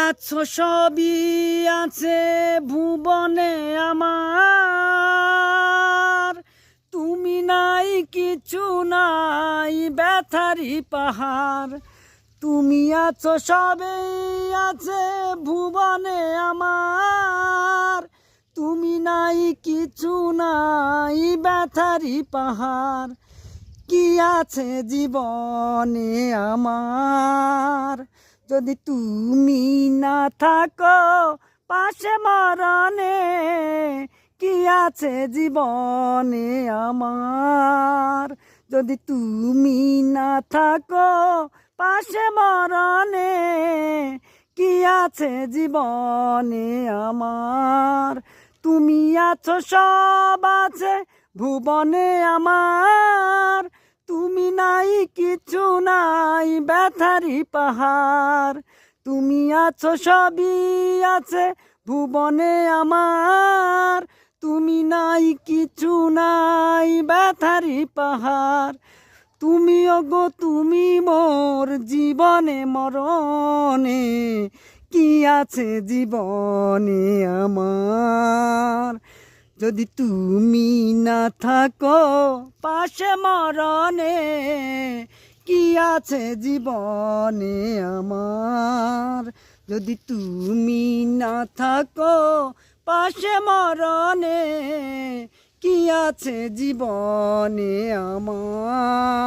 আছো সবই আছে ভুবনে আমার, তুমি নাই কিছু নাই ব্যথারি পাহাড়। তুমি আছো সবই আছে ভুবনে আমার, তুমি নাই কিছু নাই ব্যথারি পাহাড়। কি আছে জীবনে আমার, যদি তুমি না থাকো পাশে মরণে। কি আছে জীবনে আমার, যদি তুমি না থাকো পাশে মরণে। কি আছে জীবনে আমার, তুমি আছো সব আছে ভুবনে আমার, তুমি নাই কিছু নাই ব্যথারি পাহাড়। তুমি আছো সবই আছে ভুবনে আমার, তুমি নাই কিছু নাই ব্যথারি পাহাড়। তুমি ওগো তুমি মোর জীবনে মরণে, কি আছে জীবনে আমার, যদি তুমি না থাকো পাশে মরণে। কি আছে জীবনে আমার, যদি তুমি না থাকো পাশে মরণে। কি আছে জীবনে আমার।